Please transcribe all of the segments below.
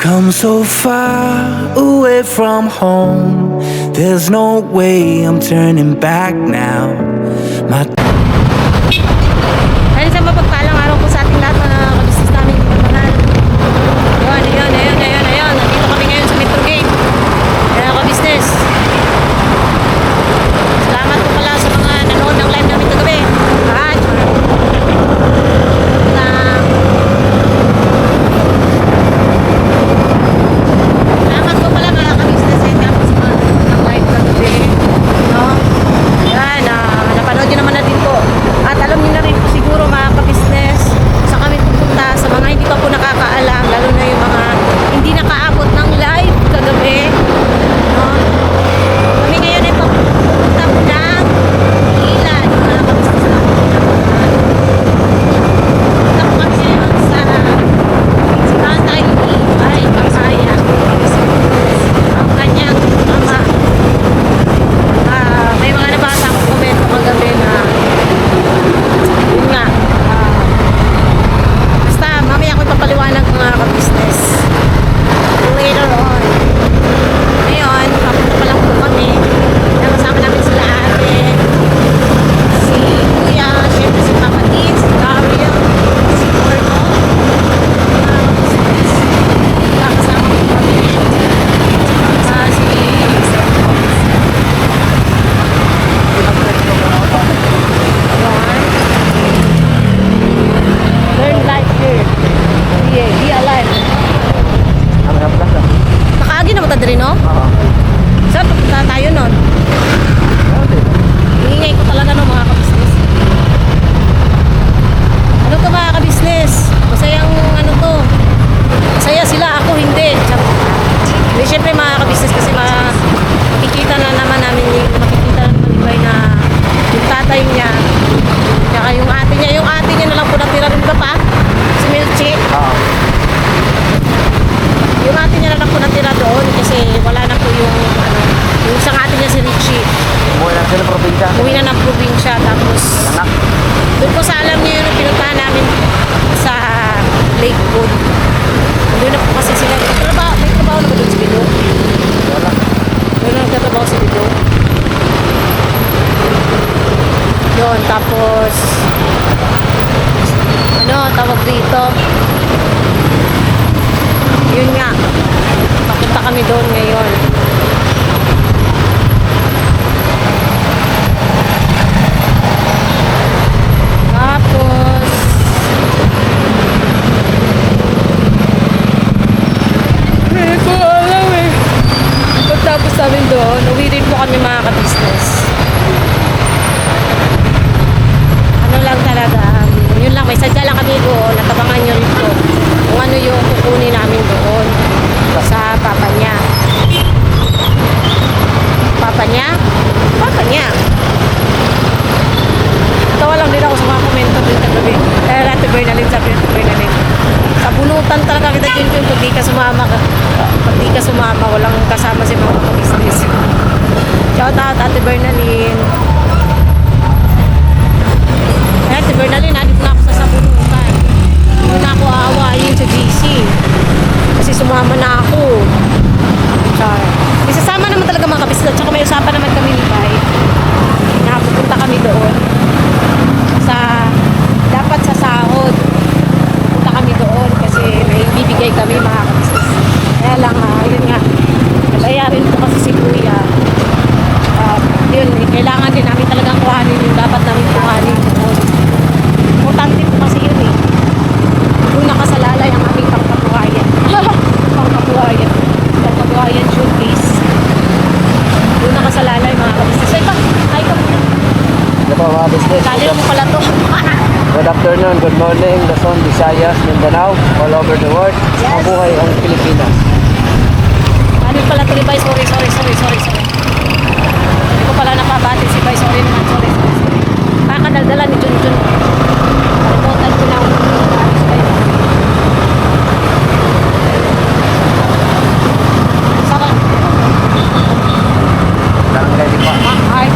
come so far away from home. There's no way I'm turning back now. My Ayun sa mapagpalang araw po sa ating lahat mga kabisnes namin pagmamahal. Ayun. Nandito kami ngayon sa Metro Gate. Ayun mga kabisnes. Salamat po pala sa mga nanood ng live namin kagabi. Salamat po pala mga kabisnes. Ayun nga po sa mga nanood ng live kagabi. No? Yan, napanood nyo naman natin po. At alam niyo na rin po siguro mga kabisnes sa kami pupunta sa mga hindi pa po nakakaalam, lalo na yung mga hindi nakaabot ng live kagabi, no? Kami ngayon ay pupunta po ng Ilan, mga kabisnes na pupunta po kami ngayon sa Tatay Ibay Pasaya, ang kanyang ama. May mga nabasa akong komento kagabi na yun nga, basta mamaya ako ipapaliwanag mga ka-business later on. Ngayon, papunta pa lang po kami. Nakasama namin sila ate, si kuya, syempre si Papa Dean, si Dario, si Corno, mga ka-business. Kakasama ko kami. Learn life here. Be alive. Nakaagi na matanda rin, no? Saan papunta tayo nun? Hingay ko talaga no mga kabisnes. Ano to mga kabisnes? Masayang ano to? Masaya sila, ako hindi. Hindi syempre mga kabisnes kasi makikita na naman namin makikita na naman Ibay na yung tatay niya tsaka yung ate niya na lang po natira rin ba pa? Si Milchi? Yung ate niya na lang po natira doon kasi wala na po yung ano, yung isang ate niya si Richie. Umuwi na ng probinsya tapos doon po sa alam niyo yung pinuntahan namin sa Lakewood. Doon na po kasi sila may trabaho na ba doon si Bido? Doon na nagtatrabaho si Bido. Yun, tapos ano, tawag dito yun nga, papunta kami doon ngayon. Tapos hindi ko alam eh. Pagtapos namin doon, uwi rin po kami mga ka-business. Ano lang talaga, yun lang, may sadya lang kami doon, natabangan nyo rin po kung ano yung kukunin namin doon sa papa niya. Papa niya. Tawa lang din ako sa mga komento din kagabi. Kaya Ate Bernalyn, sabi Ate Bernalyn, sa bunutan talaga kita dyan yung pag di ka sumama, walang kasama si mga business. Shout out Ate Bernalyn. Ate Bernalyn, nandito na ako sa sabunutan. Hindi na ako aawayin sa GC. Kasi sumama na ako. Char. Isasama naman talaga mga kabisnes. Tsaka may usapan naman kami ni Pai. Nakapupunta kami doon. Dapat sa sahod. Pupunta kami doon kasi may bibigay kami mga kabisnes. Kaya lang, yun nga. Bayarin ko kasi si Kuya. Yun, kailangan din namin talagang kuhanin yung dapat namin kuhanin doon. Importante po kasi yun eh. Doon nakasalalay ang aming pangkabuhayan. Pangkabuhayan showcase. Doon nakasalalay mga kabisnes. Ay pa, ay ka muna. Ano po mga business? Kalil mo pala to. Good afternoon, good morning, Luzon, Visayas, Mindanao, all over the world. Yes. Mabuhay ang Pilipinas. Kalil pala to ni Bay. Sorry. Hindi ko pala napabati si Bay. Sorry naman. Kakadaldala ni Junjun. Kalimutan ko na sarap. Barangay di pa. Ay.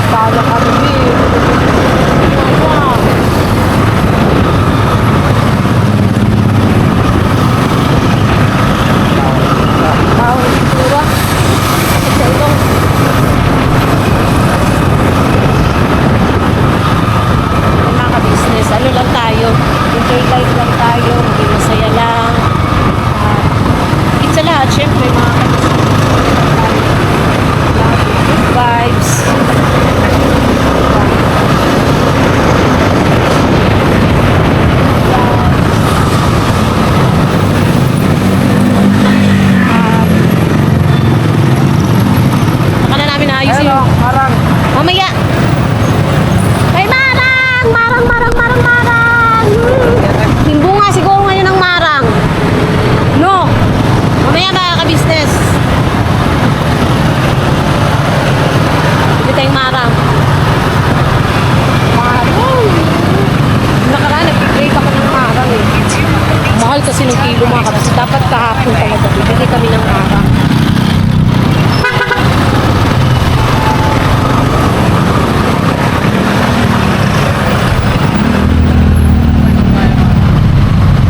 Tawag kami. kasi ng kilo mga kapatid. Dapat kahapon talaga. Bibili kami ng marang.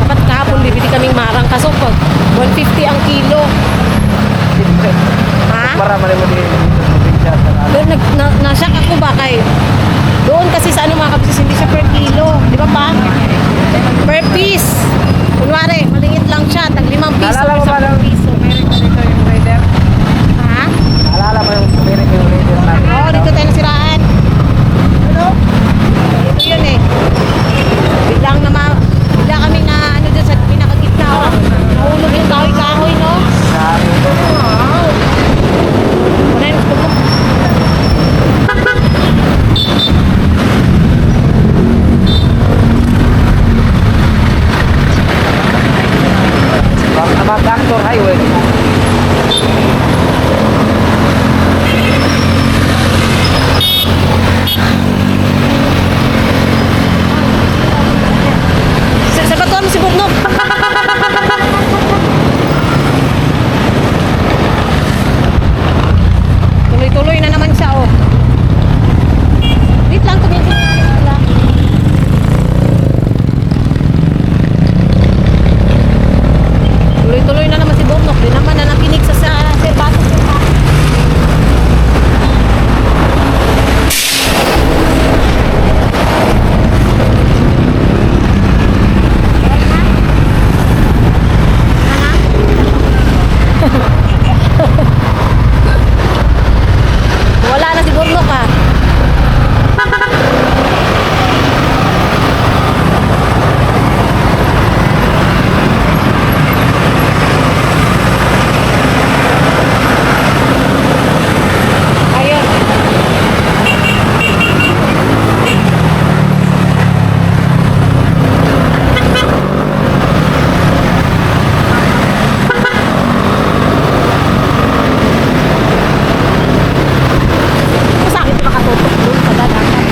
Dapat kahapon bibili kaming marang. Kaso pag 150 ang kilo. Ha? Para mo din probinsya sa Doon, nasyak ako ba kay doon kasi sa ano mga kapatid, hindi siya per kilo. Di ba pa? Per piece. Kunwari, malingit lang siya. Tag 5 piso. Naalala mo ba 10 piso. Meron dito yung rider? Ha? Alala mo yung meron yung rider natin? Oo, dito tayo nasiraan. Ano? Ito yun eh. Bigla kami na ano dyan sa pinakagitna. Oh. Nahulog yung kahoy-kahoy, no? Sabi ko. Wow. Ano yung gusto mo? Mag-actor highway. Sa batuan mo si Burnok. Tuloy-tuloy na naman siya, oh. Wait lang, tumingin lang. Tuloy-tuloy na naman si Burnok. Di naman na nakinig sa serbato. Wala na si Burnok, ah. Ayun. Sa akin makatutok doon sa dadakan.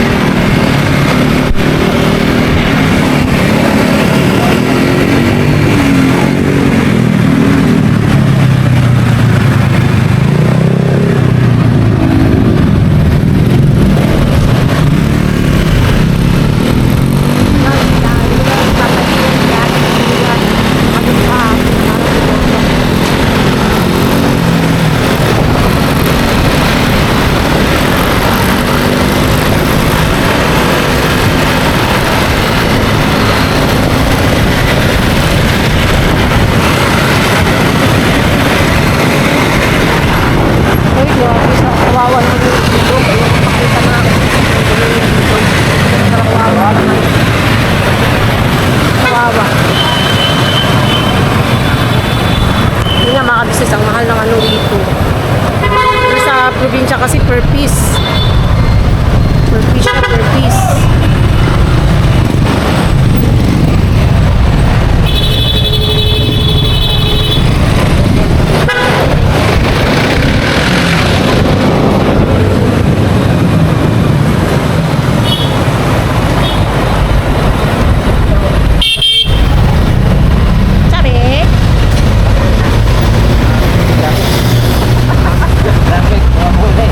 Uy, grabe sa kawawa ng dito. Pakita na. Kawawa. Kawawa. Hindi nga mga kabisnes, ang mahal ng ano dito. Pero sa probinsya kasi per piece. Per piece siya, per piece. Sabi? Traffic. Wala.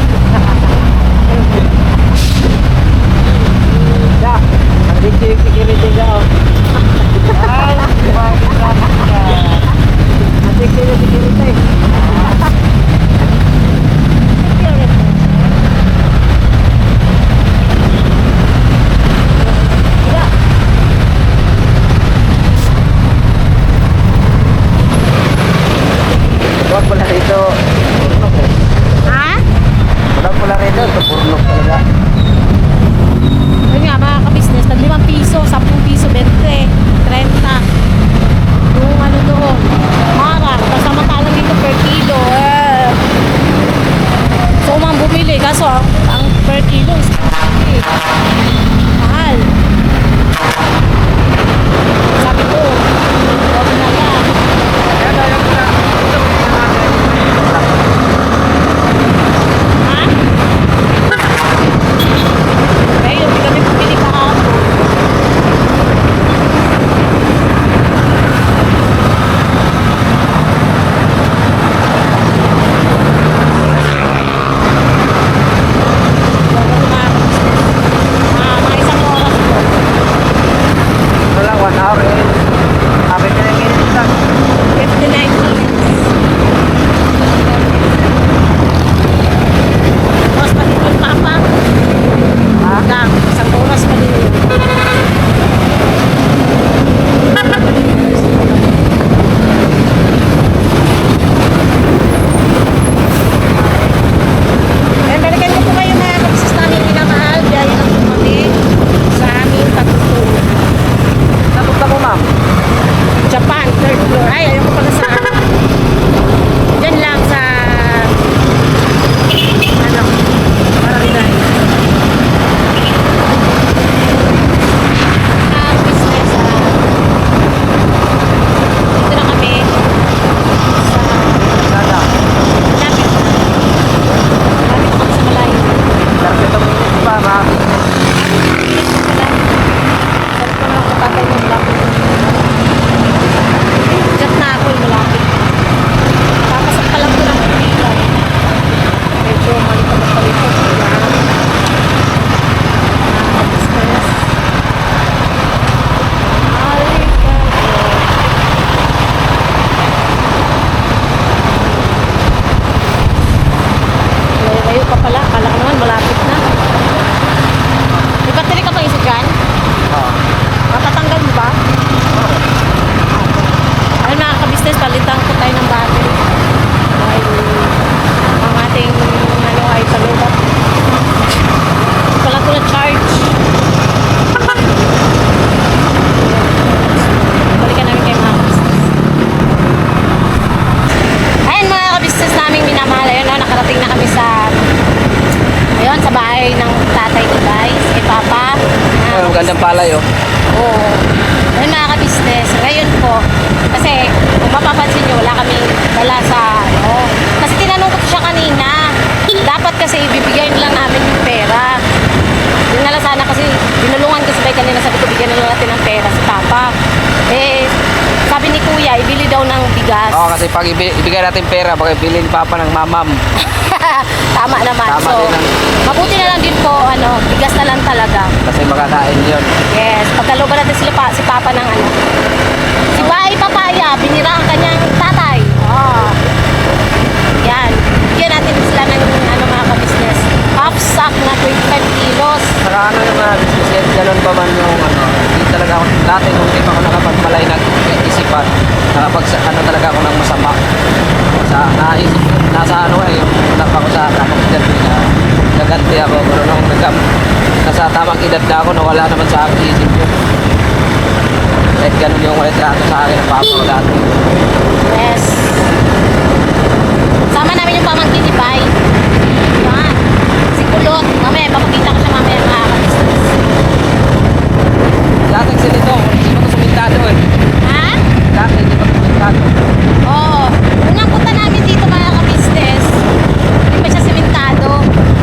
palay, oh. Oo. Ayun mga ka-business, ngayon po, kasi kung mapapansin nyo, wala kaming dala sa ano. Kasi tinanong ko siya kanina, dapat kasi ibibigyan lang namin yung pera. Yun na lang sana kasi binulungan ko sabay kanina, sabi ko bigyan na lang natin ng pera si Papa. Eh, sabi ni Kuya, ibili daw ng bigas. Oo, kasi pag ibigay natin pera, baka bilhin Papa ng mamam. Tama naman. Tama So, din ang- mabuti na lang din po, ano, bigas na lang talaga. Kasi makakain yun. Yes, pagkalooban natin si Papa ng ano. Si Bahay Papaya, binira ang kanyang tatay. Oh. Yan. Bigyan natin sila ng ano, mga ka-business. Half sack na 25 kilos. Saka ano yung mga business yan, ganun pa man yung ano, hindi talaga ako, dati nung hindi pa ako nakapagmalay ng isipan, ano talaga ako ng masama. Sa naisip, nasa ano yung una pa ako sa tamang edad na naganti ako, pero nung nasa tamang edad na ako, nawala naman sa akin isip ko. Kahit ganun yung retrato sa akin ng papa ko dati. Yes. Sama namin yung pamangkin ni Bay. Yan. Si Kulot. Mamaya, papakita ko siya mamaya mga ka-business. Dati kasi nito, hindi pa ito sumintado eh. Ha? Dati hindi pa ito sumintado. Oo. Unang punta namin dito mga ka-business, hindi pa siya sementado.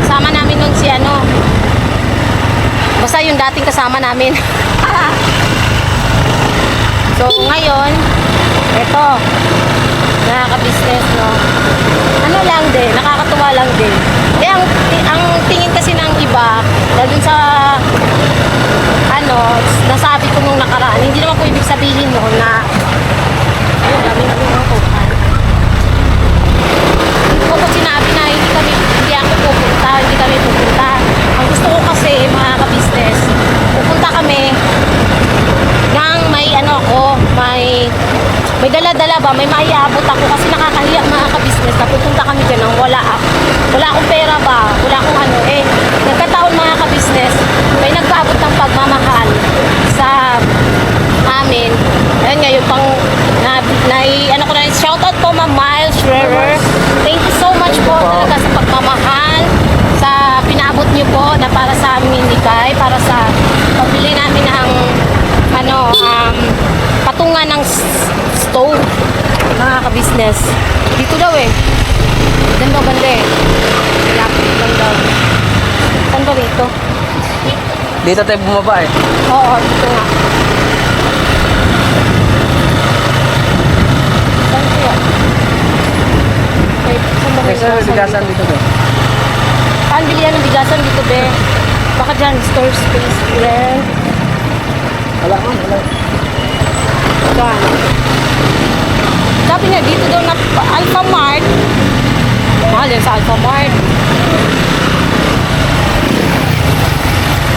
Kasama namin nun si ano. Basta yung dating kasama namin. So ngayon, eto, mga ka-business, no. Ano lang din, nakakatuwa lang din. Eh, ang tingin kasi ng iba, dahil dun sa ano, nasabi ko nung nakaraan, hindi naman po ibig sabihin no na ayun, dami na mga kuhan. Hindi ko po sinabi na hindi ako pupunta, hindi kami pupunta. Ang gusto ko kasi, mga ka-business, pupunta kami nang may ano ako, may dala-dala ba, may maiabot ako kasi nakakahiya mga ka-business na pupunta kami dyan nang wala akong pera ba, wala akong ano eh. Nagkataon mga ka-business, may nagpaabot ng pagmamahal sa amin. Ayun nga, yung pang ano ko na, shoutout po Ma'am Miles Schrerer. Thank you so much po talaga sa pagmamahal, sa pinaabot niyo po na para sa amin ni Kai, para sa pabili namin ng ano, patungan ng stove, mga ka-business. Dito daw eh. Diyan daw banda eh. Lapit lang daw. Saan ba dito? Dito tayo bumaba eh. Oo, dito nga. Saan kaya? Saan ba Kasi may bigasan dito ba? Saan bilihan ng bigasan dito, be? Baka dyan, store space, friend. Wala man, wala. Saan? Sabi niya, dito daw na Alpha Mart. Mahal yan sa Alpha Mart.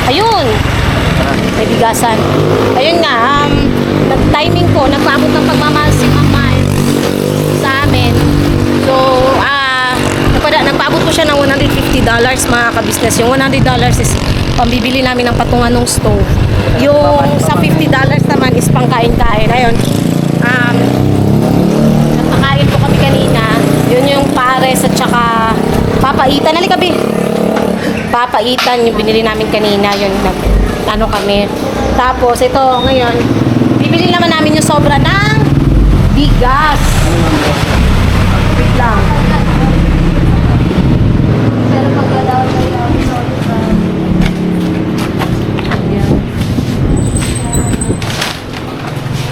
Ayun! May bigasan. Ayun nga, nag-timing ko, nagpaabot ng pagmamahal si Mama sa amin. So, nagpaabot ko siya ng $150 mga ka-business. Yung $100 is pambibili namin ng patungan ng stove. Yung sa $50 naman is pangkain-kain. Ayun. Nagpakain po kami kanina. Yun yung pares at saka papaitan. Halika, Bi. Papaitan yung binili namin kanina. Yun, ano kami. Tapos, ito, ngayon, bibili naman namin yung sobra ng bigas. Wait lang. Pero pagkadaw na yung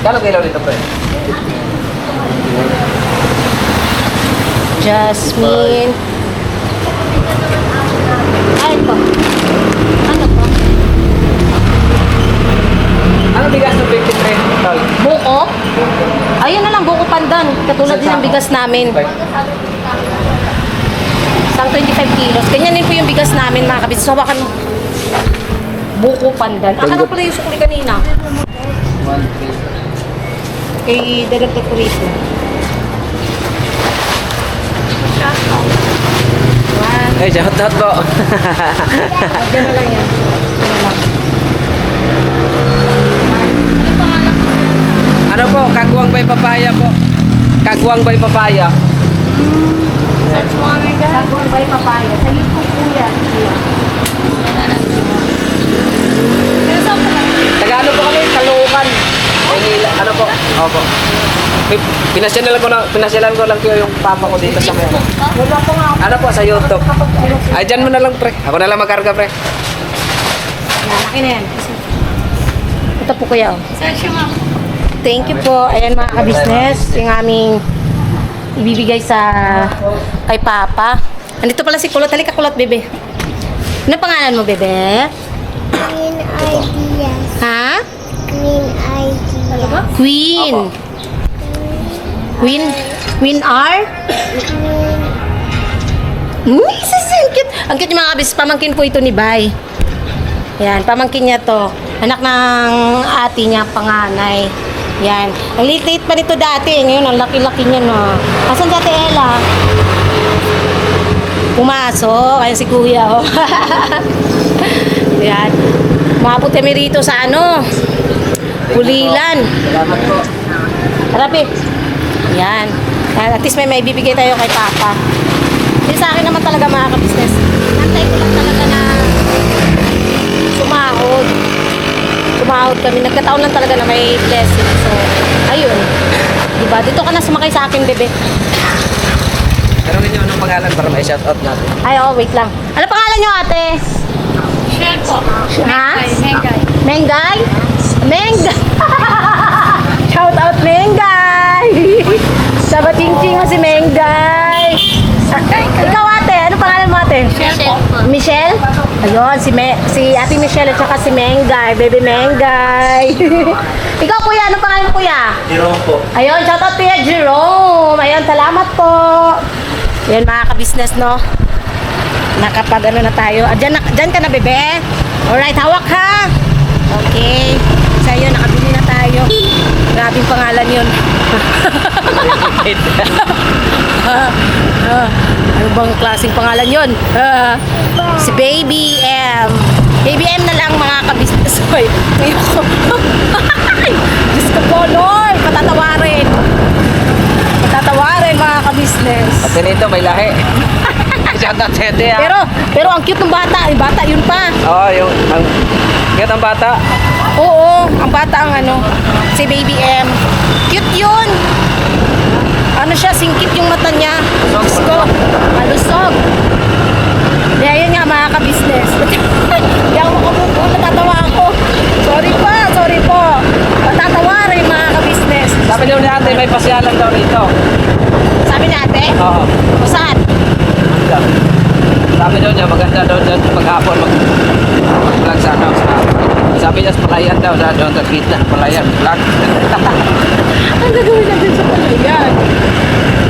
Kano kilaw dito pre? Jasmine. Ay, ito. Ano to? Ano bigas ng 53? Tol? Buko? Ayun na lang, buko pandan. Katulad din ng bigas namin. Isang 25 kilos. Ganyan din po yung bigas namin, mga kabis. So, baka buko pandan. Akala pala yung sukli kanina. 1, 3. Kay dagdag ko rito. One. Hey, shout out po. Diyan na lang yan. Diyan na lang. Ano pangalan ko? Ano po, kagwang by papaya po. Kagwang by papaya. Search mo kami ka? Sagwan by papaya. Sa YouTube po yan. Pero saan pala? Ano po? Opo. Pinasyalan ko lang kayo yung papa ko dito sa meron. Wala po nga. Ano po sa YouTube? Ay, dyan mo na lang, pre. Ako na lang magkarga, pre. Yan, akin na yan. Ito po kuya. Thank you po. Ayan mga ka-business. Yung aming ibibigay sa kay Papa. Andito pala si Kulot. Halika Kulot, bebe. Ano pangalan mo, bebe? Green ideas. Ha? Green ideas. Queen. Queen? Queen R? Ang cute. Ang cute yung mga kabis. Pamangkin po ito ni Bay. Yan, pamangkin niya to. Anak ng ate niya, panganay. Yan. Ang liit-liit pa nito dati. Ngayon, ang laki-laki niya, no. Asan dati Ella? Pumasok. Ayan si Kuya, oh. Yan. Umabot kami rito sa ano? Pulilan. Salamat po. Harapi. Yan. At least may bibigay tayo kay Papa. Yung sa akin naman talaga mga ka-business. Nantay ko lang talaga na sumahod. Sumahod kami. Nagkataon lang talaga na may blessing. So, ayun. Diba? Dito ka na sumakay sa akin, bebe. Tanongin nyo anong pangalan para may shoutout natin. Ay, oh, wait lang. Ano pangalan nyo, ate? Shell po. Ha? Mengay. Mengay? Mengay! Shout out Mengay! Sa Batingching mo si Mengay! Ikaw ate, ano pangalan mo ate? Shell po. Michelle? Ayun, si ate Michelle at saka si Mengay, baby Mengay. Ikaw kuya, ano pangalan mo kuya? Jerome po. Ayun, shout out kuya Jerome. Ayun, salamat po. Ayun mga ka-business, no? Nakapag ano na tayo. Dyan ka na, bebe. Alright, hawak ha. Okay. So yun, nakabili na tayo. Grabing pangalan yun. Ano bang klaseng pangalan yun? Si Baby M. Baby M na lang mga ka-business. Hoy, Diyos ko po, Lord. Patatawarin. Patatawarin mga ka-business. At nito may lahi. Shoutout sa ete, ha? Pero ang cute ng bata. Yung bata, yun pa. Oo, ang cute ang bata. Oo, ang bata ang ano, si Baby M. Cute yun. Ano siya, singkit yung mata niya. Diyos ko, malusog. Kaya yun nga mga ka-business. Hindi ako makabuko, natatawa ako. Sorry po. Natatawa rin mga ka-business. Sabi niyo ni ate, may pasyalan daw rito. Sabi ni ate, Oo. o saan? Sabi daw niya, maganda daw dyan maghapon mag-vlog sa ano. Sabi niya, sa palayan daw, doon sa gitna, palayan, vlog. Ang gagawin natin sa palayan?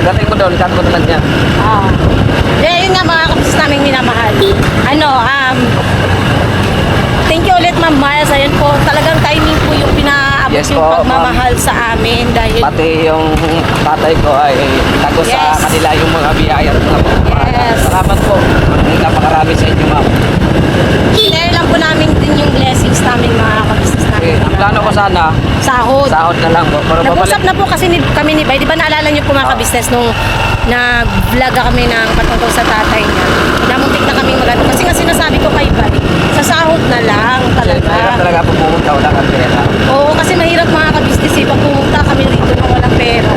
Galing ko doon, cut ko na lang niya. Yun nga mga kapatid naming minamahal. Thank you ulit Ma'am Miles. Ayun po, talagang timing po yung pinaabot Yes yung po, pagmamahal sa amin dahil Pati yung tatay ko ay tago sa Yes. kanila yung mga biyaya at mga pagpapala. Yes. Salamat po. Napakarami sa inyo, ma'am. share lang po namin din yung blessings namin mga kapatid namin. Okay, ang plano ko sana, Sahod. sahod na lang po. Pero Nag-usap na po kasi kami ni Bay. Di ba naalala niyo po mga ka-business nung nag-vlog kami ng patungkol sa tatay niya. Namuntik na kami magano. Kasi nga sinasabi ko kay Bay, sa sahod na lang Mahirap talaga. talaga po pumunta, wala kang pera. Oo, kasi mahirap mga ka-business eh. Pag pumunta kami rito na walang pera.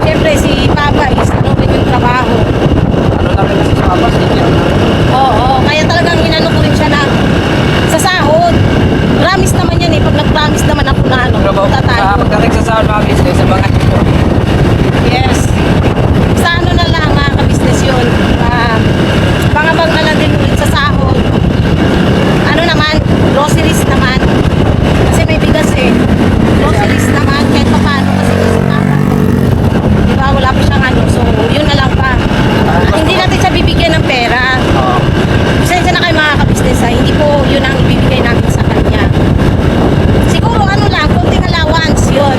Siyempre si Papa is ano rin yung trabaho. Ano lang rin kasi sa kapas ninyo. Oo, kaya talagang inano ko rin siya na sa sahod. Promise naman yan eh. Pag nag-promise naman ako na ano, Pero po, punta tayo. pagdating sa sahod, mga business, sa mga ito. Yes. Sa ano na lang mga ka-business yun. Pangabang na lang din ulit sa sahod. Ano naman, groceries naman. Kasi may bigas eh. Groceries naman, kahit pa paano kasi kasi papa. Diba, wala pa siyang ano. So, yun na lang pa. Hindi natin siya bibigyan ng pera. Oo. Pasensya na kayo mga ka-business ha. Hindi po yun ang ibibigay namin sa kanya. Siguro ano lang, konting allowance yun.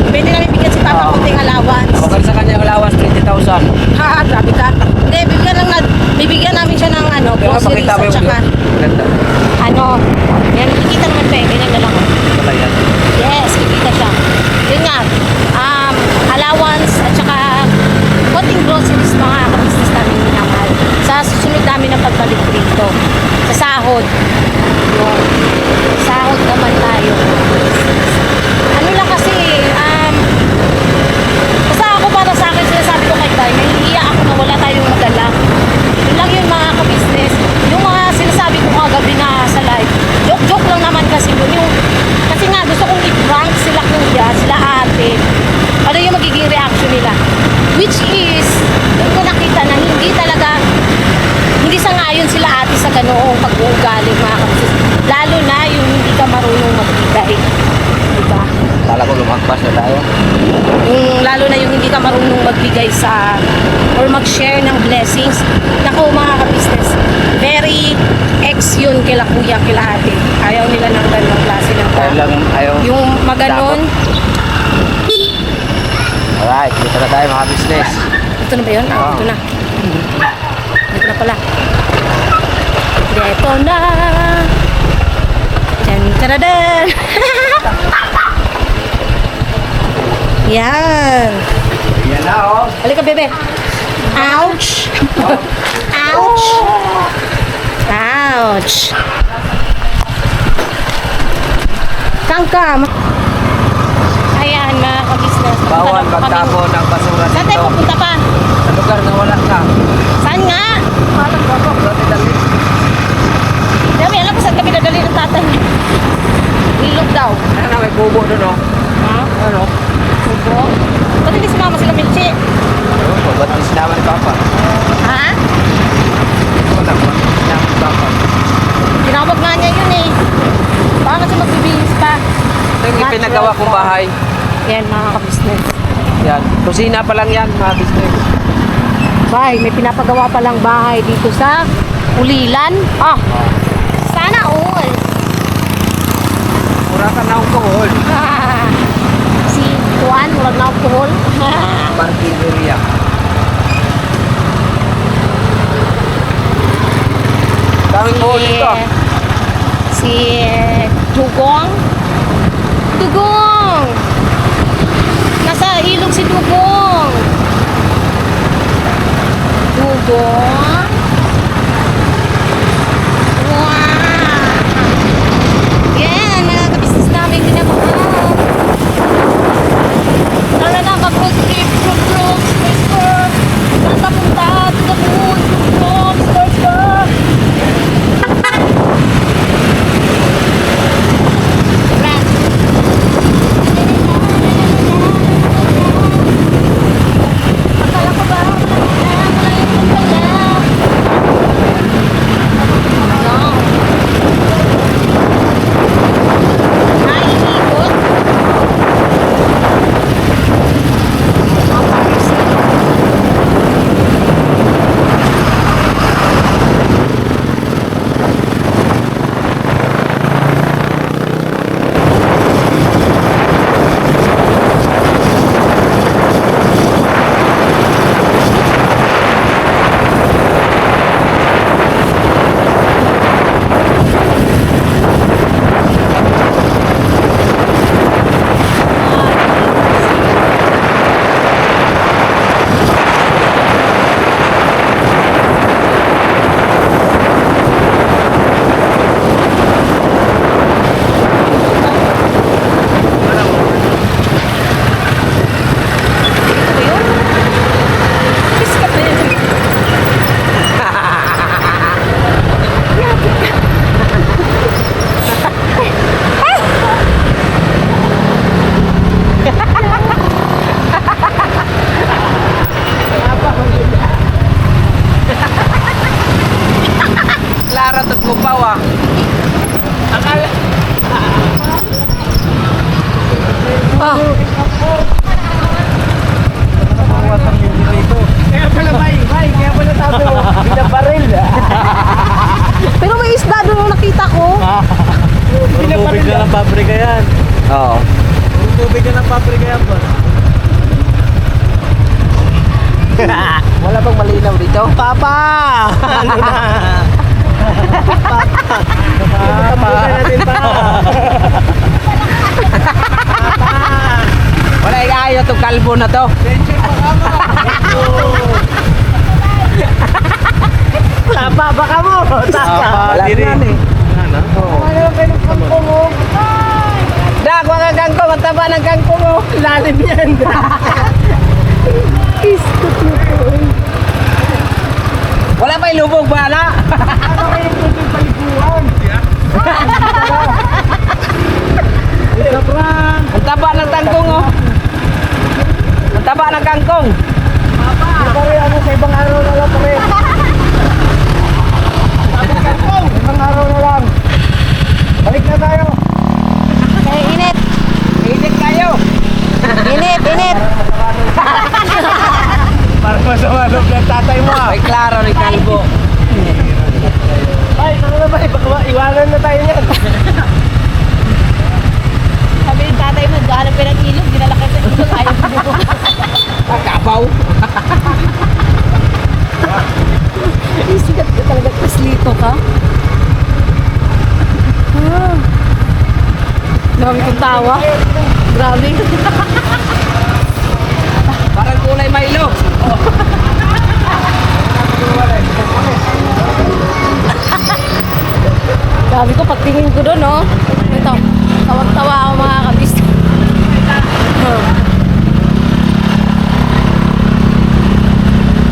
Pwede namin bigyan si Papa Oo. konting allowance. Ako sa kanya yung allowance, 20,000. Ha, grabe ka. Hindi, bibigyan namin siya ng ano, Pero groceries pakita mo at yung saka, ganda. ano, yan, kikita naman pa eh, ganyan na lang. Wala yan. Yes, kikita siya. Yun nga, allowance at saka konting groceries mga ka-business namin minamahal. Sa susunod namin na pagbalik dito. Sa sahod. Yun. Sahod naman tayo. Ano lang kasi, Which is, doon ko nakita na hindi sangayon sila ate sa ganoong pag-uugali mga kapatid. Lalo na yung hindi ka marunong magbigay. Diba? Kala ko lumagpas na tayo. Lalo na yung hindi ka marunong magbigay sa or mag-share ng blessings. Naku mga ka-business, very ex yun kila kuya, kila ate. Ayaw nila ng ganong klase ng Ayaw lang, ayaw. yung maganon. Alright, dito na tayo mga business. Ito na ba yun? Ah, ito na. Ito na pala. Dito na. Dyan, taradan. Yan. Yan na oh. Halika, bebe. Ouch! Ouch! Ouch! Kangkam! Ayan, mga kabisnes. Bawal magtapo ng basura Saan tayo dito. pupunta pa? Sa lugar na wala ka. Saan nga? Malang ba po? Dali. Dami, alam ko saan kami dadali ng tatay niya. Ilog daw. Ano na, may bubo doon oh. Ha? Ano? Subo? Ba't hindi sumama sila, Milchi? Oh, ba't di sinama ni Papa? Ha? Wala, ba't di sinama ni Papa? Tinawag nga niya yun eh. Baka kasi magbibihis pa. Ito yung ipinagawa kong bahay. Yan, mga kabisnes. Yan. Kusina pa lang yan, mga business. Bay, may pinapagawa pa lang bahay dito sa Ulilan. Ah, sana all. Mura ka na akong kohol. Si Juan, walang na alcohol. Parking area. Daming kohol dito. Si Dugong. Dugong! Nasa ilog si Dugong. Dugong. Wow! Yan, mga kabisnes namin ginagawa. Tara na, mag-road trip, road, sport. Saan ka punta? To the moon, sport. Brad. Akala ko ba? Wala yung pala. No. Naiikot. Ang Paris. Lara to kupaw ah. Akala. Kaya pala kaya pala tabi mo. Binabaril. Pero may isda doon nung nakita ko. Tubig na ng pabrika yan. Oo. Tubig na ng pabrika yan, boss. Wala bang malinaw dito? Papa! Ano na? Papa! natin pa. Wala ayaw itong kalbo na to. Papa, baka mo! Papa, Wala diri. na eh. Ano? Dak, mga kangkong. Ang taba ng kangkong oh. Lalim yan. Wala pa ilubog bala. Ang taba ng kangkong oh. Ang taba ng kangkong. tawa. Grabe. Parang kulay Milo. Sabi ko, pagtingin ko doon, no? Ito, tawag-tawa ako mga kabis.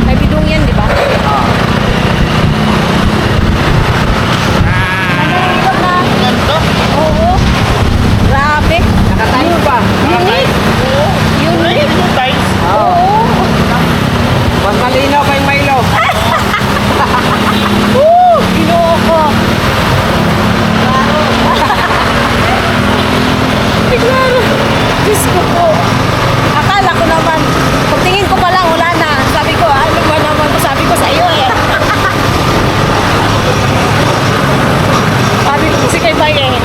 May bidong yan, di ba? Oo. Grabe. Nakatayo pa. Unique. Unique. Oo. Mas malinaw pa yung Milo. Ginoo ko. Claro. Diyos ko po. Akala ko naman, pagtingin ko pa lang, wala na. Sabi ko, ano ba naman ko? Sabi ko sa iyo eh. Sabi ko kasi kay Bay eh.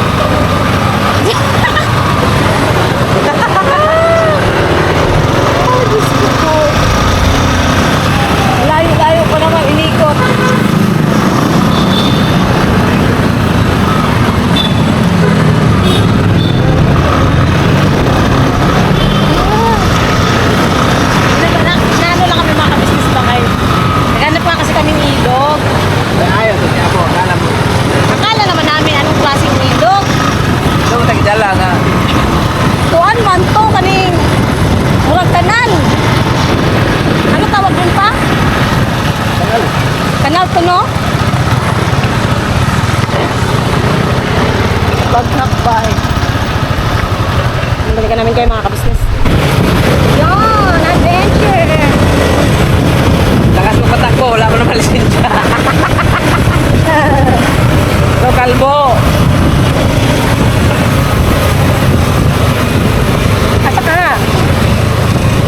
Oh, Diyos ko po. Layo-layo ko naman inikot. Naano lang kami mga kabisnes ba kayo? Naghanap pa kasi kaming ilog. Ayaw, hindi ako. Alam mo. Akala naman namin anong klaseng ilog. Ito, tagdala nga. Tuan man to kaning murag kanal. Ano tawag dun pa? Kanal to no? Bagnak ba eh. Balikan namin kayo mga kabisnes. Yon! Adventure! Lakas mo patakbo, wala mo naman lisensya. Ito, kalbo. Asa ka nga?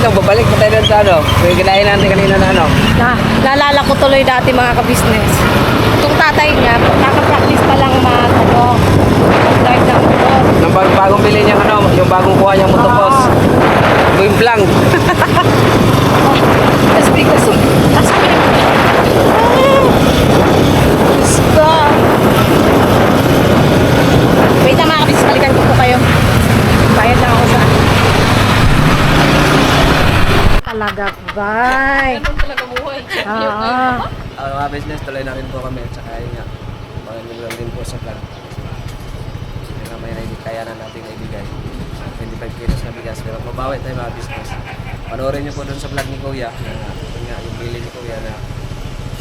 Ito, babalik pa tayo doon sa ano. May kinain natin kanina na ano. Naalala ko tuloy dati mga kabisnes. Itong tatay niya, kakapractice pa lang mag-drive ng motor. Yung bagong bili niyang ano, yung bagong kuha niyang motocross. Going blank. Tapos bigla wait na mga kabisnes, balikan ko po kayo. Bayad lang ako sa talaga, bye. Ganun talaga buhay. Mga business, tuloy na rin po kami. At saka yun nga, maraming lang din po sa vlog. Yun nga, may kaya na natin naibigay. 25 kilos na bigas. Pero mabawi tayo mga business. Panoorin niyo po doon sa vlog ni Kuya. Yun nga, yung bili ni Kuya na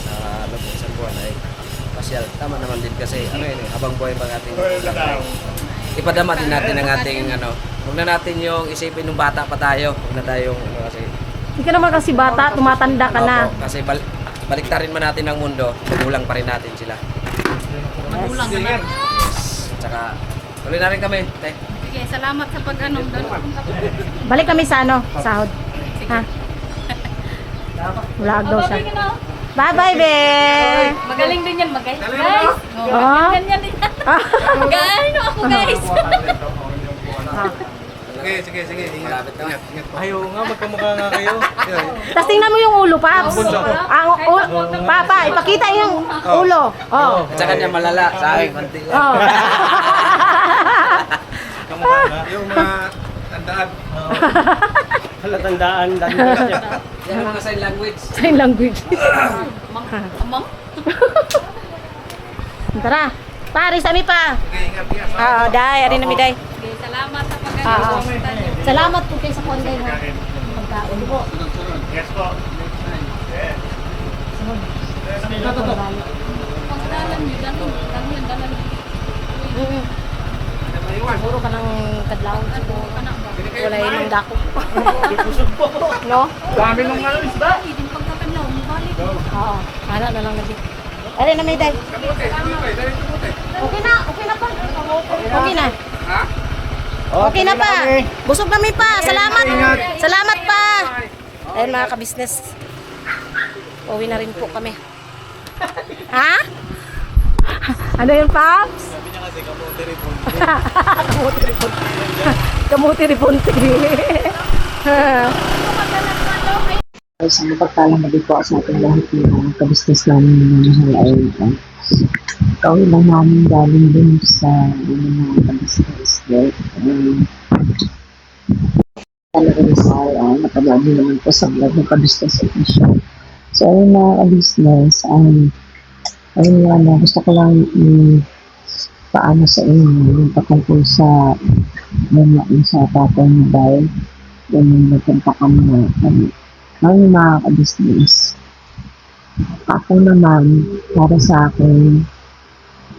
sa ano po, isang buwan ay pasyal. Tama naman din kasi ano yun, habang buhay pang ating vlog ay ipadama din natin ang ating ano. Huwag na natin yung isipin nung bata pa tayo. Huwag na tayong ano kasi. Hindi ka naman kasi bata, tumatanda ka na. Opo, kasi baliktarin man natin ang mundo, magulang pa rin natin sila. Magulang na. Yes. Tsaka, tuloy na rin kami. Tay. Sige, salamat sa pag-anong. Balik kami sa ano, sahod. Ha? Vlog daw siya. Bye-bye, be! Magaling din yan, guys. Guys! Ah? Ganyan din yan. Gaano ako, guys? Sige. Malapit na. Ayaw nga, magkamukha nga kayo. Tapos tingnan mo yung ulo, Paps. Papa, ipakita yung ulo. Oh. At saka niya malala, sa akin, konti lang. Oh. Kamukha nga. Yung mga tandaan. Halatandaan. Yan ang mga sign language. Sign language. Amang? Tara. Pare, sami pa. Oo, day. Ari na mi, day. Sige, salamat sa pag-anong. Salamat po kayo sa konday mo. Pagkaon po. Yes po. Pagdalan nyo, dalan. Puro ka ng kadlaw. Wala yun ng dako. Busog po. No? Dami ng ano, isda. Hindi pagkakadlaw, mabalik. Oo. Hala na lang lagi. Ari na mi, day. Okay na pa. Okay na. Okay na pa. Busog na mi pa. Salamat. Salamat pa. Ayun mga kabisnes. Uwi na rin po kami. Ha? Ano yun, Paps? Sabi niya kasi kamote-ripon. Kamuti-ripunti. Sa mapagpalang gabi po sa ating lahat ng mga kabisnes namin ng mga ay kawin lang namin galing din sa mga kabisnes. Well, talaga na sa napalagi naman po sa vlog ng Kabisnes Official. So, ayun mga kabisnes, ayun lang, gusto ko lang paano sa inyo, yung patungkol sa yung sa tatay ni Bay, yung nagpunta kami na, ayun mga kabisnes. Ako naman, para sa akin,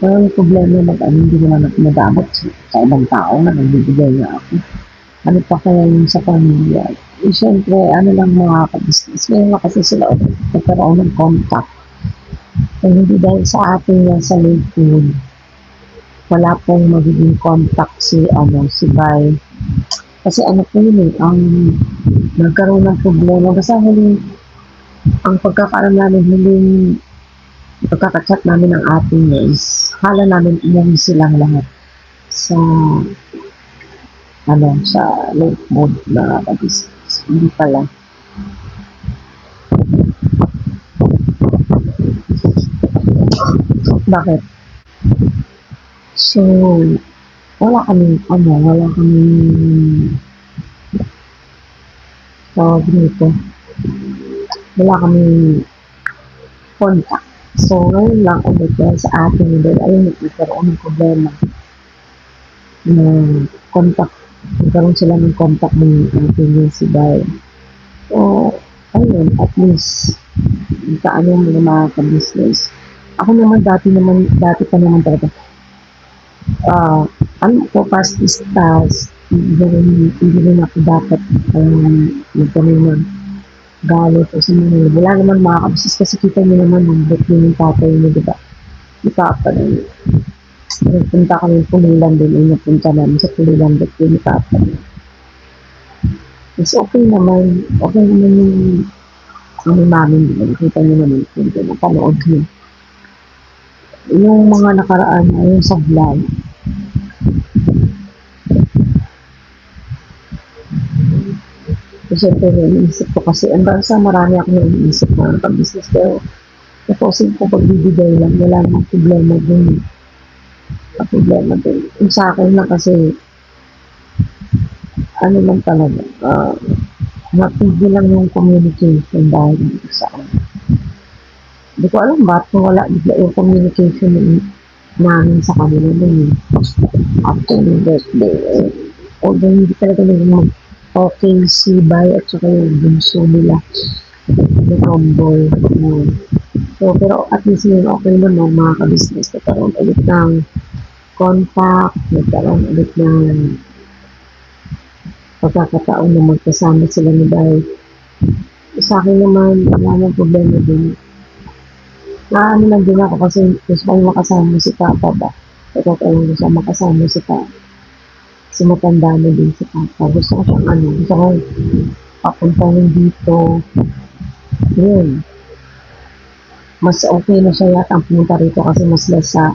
yung problema hindi ko na nadamot sa ibang tao na nagbibigay na ako. Ano pa kaya yung sa pamilya? Siyempre, lang mga kabisnes. Ngayon kasi sila nagkaroon ng contact. Hindi dahil sa ating yan sa Lakewood, wala pong magiging contact si Bay. Kasi po yun ang nagkaroon ng problema. Basta ang pagkakaroon namin, pagkakachat namin ng ating is, akala namin umuwi silang lahat sa sa Lakewood na kabisnes. Hindi pala. Bakit? So, wala kaming tawag nito. Wala kaming contact. So, ngayon lang ulit sa ating dahil ayun, nagkaroon ng problema na contact. Nagkaroon sila ng contact ng ating si Bay. So, ayun, at least, kaano yung mga kabisnes. Ako naman, dati pa naman talaga. Past istas, hindi rin ako dapat nagkaroon ng galit o sa mga. Wala naman mga kabisnes kasi kita nyo naman ang ba't yung tatay nyo, diba? Ipapa na yun. Nagpunta kami Pulilan din, ay napunta namin sa Pulilan ba't yung ipapa na. Mas okay naman yung namin, diba? Nakita nyo naman kung napanood nyo. Yung mga nakaraan ay sa vlog. Siyempre, iniisip ko kasi, marami ako iniisip na pag-business pero naposin ko pagbibigay lang, wala namang problema dun. Yung sa akin lang kasi, lang talaga, napigil lang yung communication dahil sa akin. Hindi ko alam ba't wala bigla yung communication namin sa kanila nun. After yung birthday, although hindi talaga naging okay si Bay at saka yung bunso nila, yung tomboy. So, pero at least yun, okay naman mga kabisnes. Nagkaroon ulit ng contact, nagkaroon ulit ng pagkakataon na magkasama sila ni Bay. Sa akin naman, wala nang problema din. Lang din ako kasi gusto kong makasama si Papa ba? Pagkakaroon gusto kong makasama si Papa. Kasi matanda na din si Papa. Gusto ko siyang gusto ko papuntahin dito. Yun. Mas okay na siya yata ang pumunta rito kasi mas less sa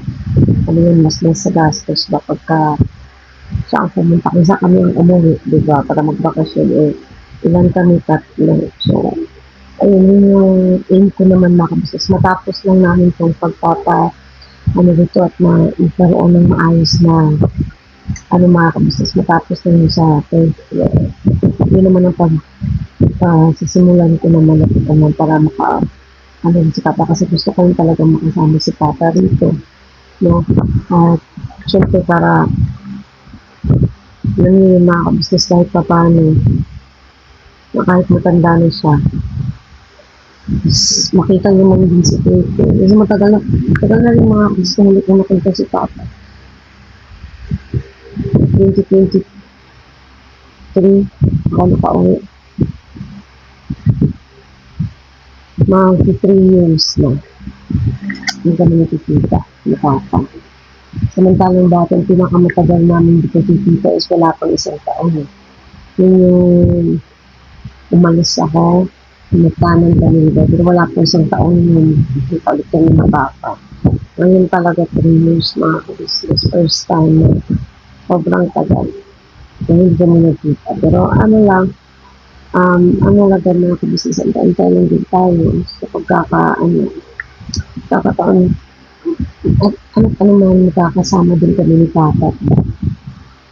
gastos ba pagka siya ang pumunta. Kaya kami ang umuwi, diba? Para magbakasyon ilan kami, 3. So, ayun yung aim ko naman mga kabisnes. Matapos lang namin itong dito at magkaroon ng maayos na mga kabisnes. Matapos lang yung sa third year. Yun naman ang sisimulan ko naman para si Papa kasi gusto ko yung talagang makasama si Papa rito. No? At syempre para yung mga kabisnes kahit pa paano na kahit matanda na siya makita niyo mga din si Tito. Kasi matagal na rin mga gusto ulit na nakita si Papa. 2023 ako nakauwi. Mga 3 years na hindi kami nakikita ni Papa. Samantalang dati ang pinakamatagal namin dito tita is wala pang 1 taon. Yung umalis ako pinagtanan kami nila. Pero wala po 1 taon yung ulit kami na Papa. Ngayon talaga 3 years mga kabisnes. First time na sobrang tagal. Hindi kami nagkita. Pero lang mga kabisnes. Antay lang din tayo sa pagkakataon. At man magkakasama din kami ni Papa.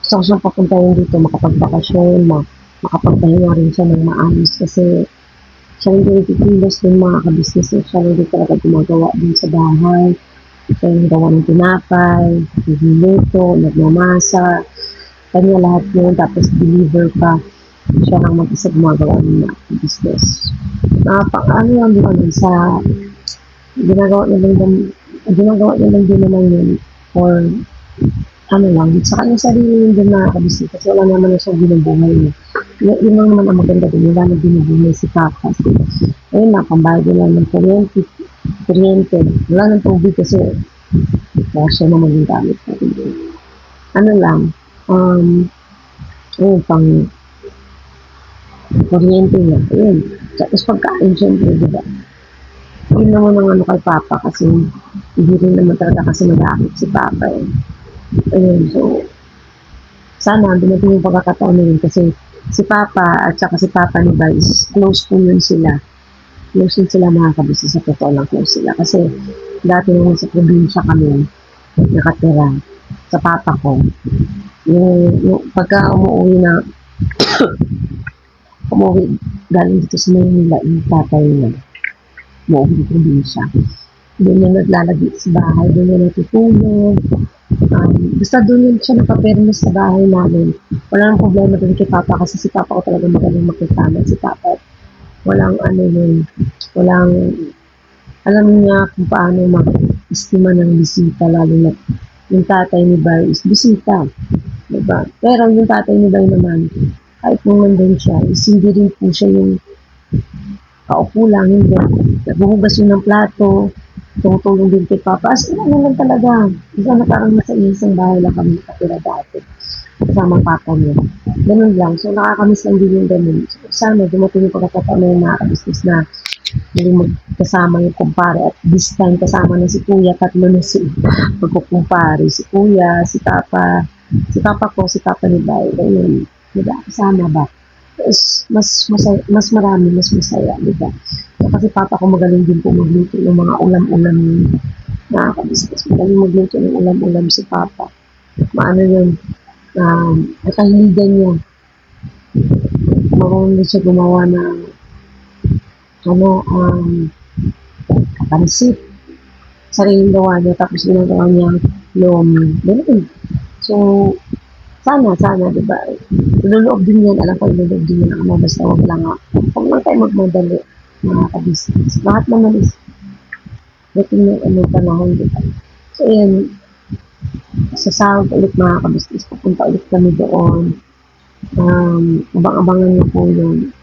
gusto ko siyang papuntahin dito, makapagbakasyon, makapagpahinga rin siya ng maayos kasi siya rin din nagkikilos din mga kabisnes. Siya rin din talaga gumagawa din sa bahay. Siya yung gawa ng tinapay, nagluluto, nagmamasa, kanya lahat yun, tapos deliver pa. Siya lang mag-isa gumagawa ng mga business. Ano lang din naman sa ginagawa niya lang din naman yun for ano lang, sa kanyang sarili yun din na kabisnes kasi wala naman na siyang binubuhay niya. Yun lang naman ang maganda din, wala na binubuhay si Papa. Ayun na, pambayad nila ng kuryente. Wala ng tubig kasi kaya siya naman yung gamit natin. Ano lang, ayun, pang kuryente niya, ayun. Tapos pagkain, syempre, diba? Yun naman ang ano kay Papa kasi hindi rin naman talaga kasi mag-aakit si Papa eh. Ayun, so sana dumating yung pagkakataon na yun kasi si Papa at saka si Papa ni Vice, close po yun sila. Close yun sila mga kabisnes, sa totoo lang close sila. Kasi dati nung sa probinsya kami nakatira sa Papa ko. Yung pagka umuwi galing dito sa Manila, yung tatay niya, umuwi ng probinsya. Doon niya naglalagi sa bahay, doon niya natutulog. Basta doon yun siya nakapermis sa bahay namin. Wala nang problema doon kay Papa kasi si Papa ko talaga magaling makitama. Si Papa, walang alam niya kung paano mag-estima ng bisita, lalo na yung tatay ni Bay is bisita. Diba? Pero yung tatay ni Bay naman, kahit nung nandun siya, is hindi rin po siya yung kaupo lang, hindi. Naghuhugas yun ng plato, tumutulong din kay Papa. As in, ano lang talaga. Isa na parang nasa isang bahay lang kami nakatira dati. Kasama Papa niya. Ganun lang. So, nakakamiss lang din yung ganun. So, sana, dumating yung pagkakataon na yung nakakabisnes na hindi magkasama yung kumpare. At this time, kasama na si Kuya. Tatlo na si magkukumpare. Si Kuya, si Papa ko, si Papa ni Bay. Ganun. Diba? Kasama ba? Mas marami, mas masaya, diba? So, kasi Papa ko magaling din po magluto ng mga ulam-ulam nakakabisnes. Magaling magluto ng ulam-ulam si Papa. Maano yun, nakahiligan niya. Marunong din siya gumawa ng pansit. Sariling gawa niya, tapos ginagawa niya lomi. Ganun. So, sana, diba? Iluloob din yan, alam ko iluloob din yan ako, basta wag lang tayo magmadali, mga kabisnes. Lahat naman is dating ng panahon, diba? So, yan, sa sahod ulit mga kabisnes, pupunta ulit kami doon. Abang-abangan niyo po yun.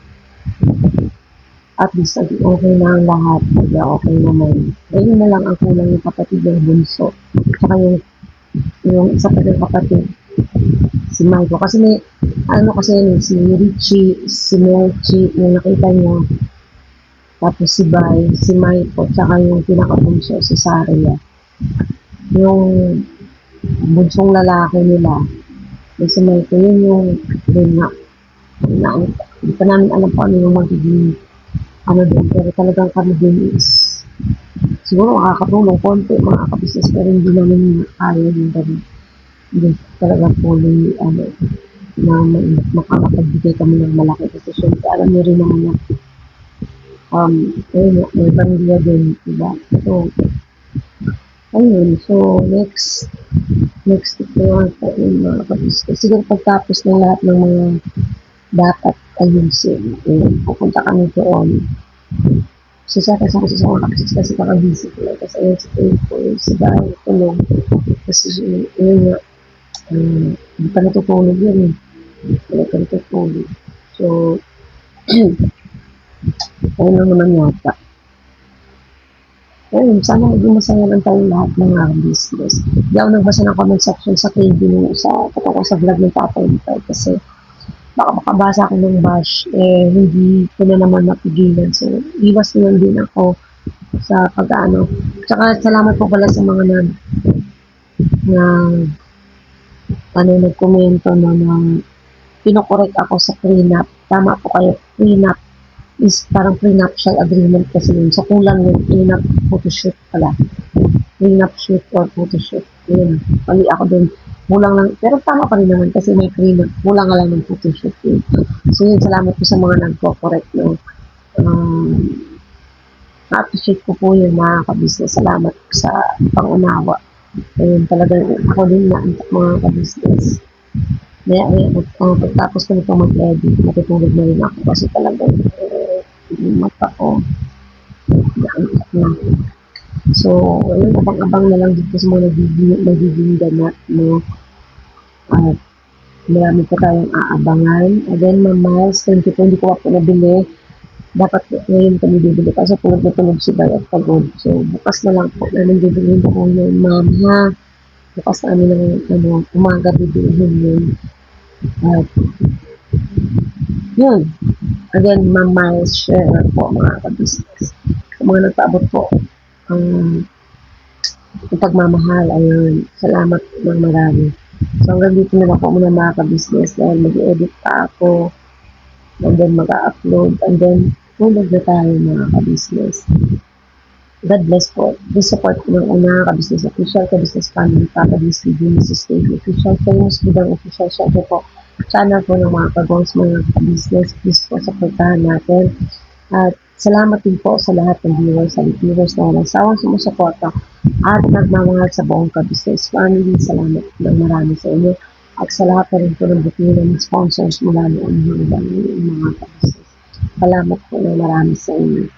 At least, okay na ang lahat, diba? Okay naman. Ayun na lang ang kulang yung kapatid ng bunso. Tsaka yung isa pa ng kapatid, si Michael. Kasi may, si Richie, si Melchi, yung nakita niya. Tapos si Bay, si Michael, tsaka yung pinakabunso, si Saria. Yung bunsong lalaki nila, yung si Michael, yun hindi pa namin alam pa ano yung magiging din, pero talagang kami din is siguro makakatulong konti mga kabisnes, pero hindi namin kaya yung ganun. Hindi talaga fully na makakapagbigay kami ng malaki kasi syempre alam niyo rin naman na may pamilya din, diba? So ayun, so next week na po yung mga kabisnes. Siguro pagtapos ng lahat ng mga dapat ayusin, pupunta kami doon. Sasakay sa mga kabisnes kasi kakabisit ko. Kasi ayun si Kuya, si Bay, tulong. Kasi yun nga, hindi pa natutulog yun eh. Hindi pa natutulog. So, ayun lang naman yata. Ayun, sana maging masaya lang tayong lahat ng mga business. Hindi ako nagbasa ng comment section sa KB nung sa vlog ng Papa Impay kasi baka makabasa ako ng bash, hindi ko na naman mapigilan. So, iwas naman din ako sa pag-ano. Tsaka, salamat po pala sa mga nagkomento na pinokorek ako sa prenup. Tama po kayo, prenup is parang prenuptial agreement kasi yun. So, kulang yun, prenup photoshoot pala. Prenup shoot or photoshoot. Yun, pali ako dun. kulang lang, pero tama pa rin naman kasi may kulang nga lang ng photoshoot yun. So yun, salamat po sa mga nag-corporate, no. Na-appreciate ko po yun, mga kabisnes. Salamat po sa pangunawa. Ayun, talagang ako din na mga kabisnes. Pagtapos ko nito mag-edit, matutulog na rin ako kasi talagang yung mata ko, naangkat na. So, ayun, abang-abang na lang dito sa mga nagiging ganap, no? At marami pa tayong aabangan. Again, Ma'am Miles, thank you po, hindi ko pa po nabili. Dapat ngayon kami bibili kasi tulog na tulog si Bay at pagod. So, bukas na lang po namin bibilihin po yun, Ma'am, ha? Bukas na namin ng umaga bibilihin yun. At, yun. Again, Ma'am Miles, share po mga kabisnes. Sa mga nagpaabot po, ang pagmamahal, ayun. Salamat ng marami. So, hanggang dito na lang po muna mga kabisnes dahil mag-edit pa ako and then mag-upload and then tulog na tayo mga kabisnes. God bless po. Please support po ng una kabisnes official, kabisnes family, Papa Disney, Mrs. Steve official, famous bidang official, syempre po channel po ng mga kagongs, mga kabisnes. Please po supportahan natin. At salamat din po sa lahat ng viewers na walang sawang sumusuporta at nagmamahal sa buong kabisnes family. Salamat ng marami sa inyo at sa lahat na rin po ng butihin ng sponsors mula noon hanggang mga kabisnes. Salamat po ng marami sa inyo.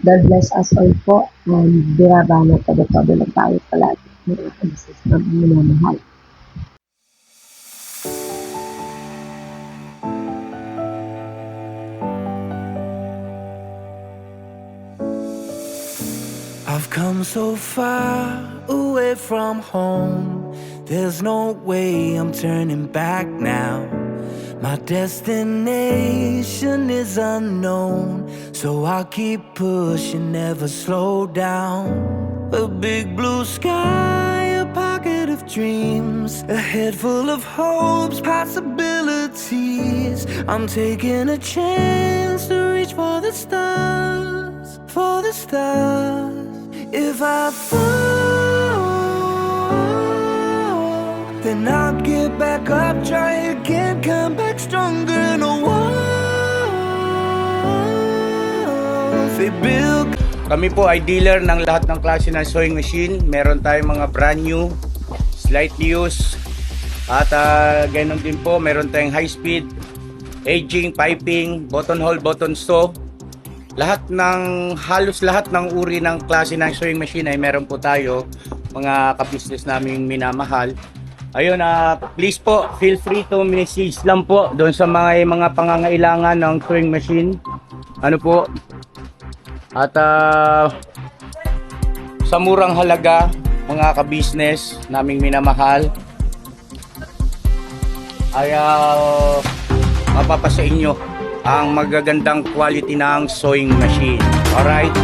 God bless us all po and birabana taga-tabi lang tayo palagi mga kabisnes na minamahal. I've come so far away from home. There's no way I'm turning back now. My destination is unknown, so I'll keep pushing, never slow down. A big blue sky, a pocket of dreams, a head full of hopes, possibilities. I'm taking a chance to reach for the stars, for the stars. If I fall, then I'll get back up, try again, come back stronger in a walls they build. Kami po ay dealer ng lahat ng klase ng sewing machine. Meron tayong mga brand new, slightly used, at ganoon din po, meron tayong high speed, aging, piping, button hole, button sew. Halos lahat ng uri ng klase ng sewing machine ay meron po tayo, mga kabisnes naming minamahal. Ayun, please po, feel free to message lang po doon sa mga pangangailangan ng sewing machine. Ano po? At sa murang halaga, mga kabisnes naming minamahal, ay mapapasa inyo ang magagandang quality ng sewing machine. Alright?